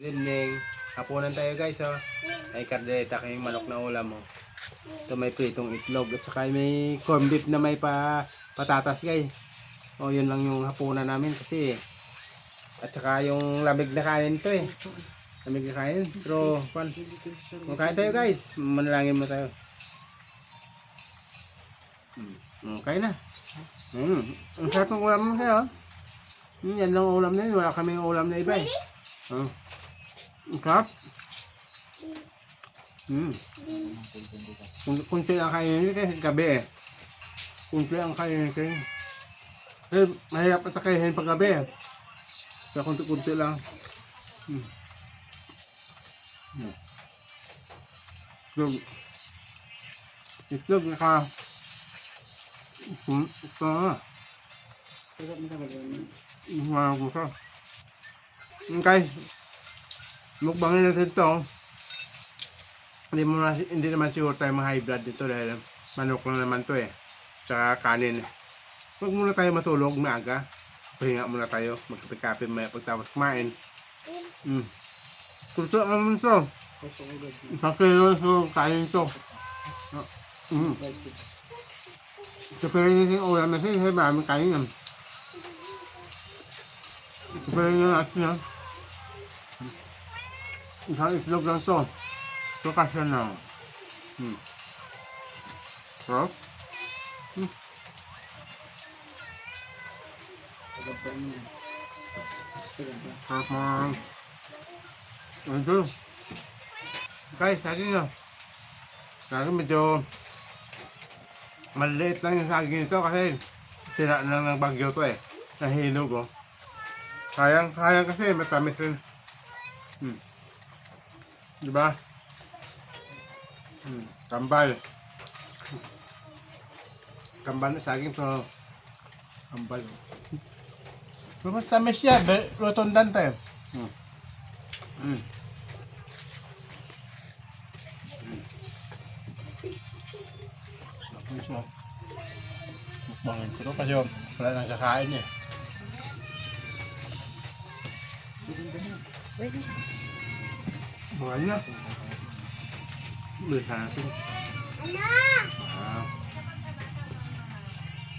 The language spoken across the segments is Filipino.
Good evening. Hapunan tayo guys, oh. Ay kardeta kayong manok na ulam, oh. Ito may pritong itlog at saka may corn beef na may patatas guys. Oh, yun lang yung hapunan namin kasi at saka yung lamig na kanin to eh. Lamig na kanin. Pero kung kain tayo guys, manalangin mo tayo. Kain na. Ang sarap ng ulam mo kayo. Yan lang ulam na yun. Wala kaming ulam na iba eh. Ang sarap. Kunti ang kainin kasi gabi eh. Kunti ang kainin kasi. Eh, mahirap at kainin pag gabi eh. Kaya kunti-kunti lang. Itlog naka ito na. Gusto. Okay. Mukbangin natin ito. Hindi naman siguro tayo high blood dito dahil manok lang naman to eh. Tsaka kanin. Huwag muna tayo matulog maaga. Pahinga muna tayo. Magkapit-kapit maya pagtapos kumain. Kurso ang naman ito. Isang kilo so kanin ito. Ito pero yung ulam na siya. Maraming kanin yan. Ito pero yung asin yan. Isang itlog lang ito. Ito kasya na. Sarap. Sarap mga ito. Guys, saging nyo. Saging medyo maliliit lang yung saging ito kasi sira na ng bagyo to eh. Nahinog oh. Sayang kasi matamis rin. Diba? Kambal. Kambal na saging pero kambal. Pero mas tamis siya. Rotondan tayo. Mukbangin ko ito kasi wala nang kakain eh. Buhay na. Bisa natin.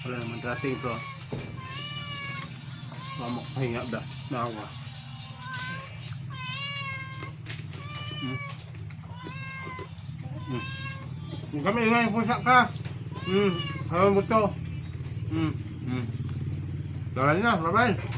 Wala naman dating ito. Mamak pahinga ba? Nakawa. Kami nga yung pusak ka. Hawa mo ito. Dahil na, bye-bye.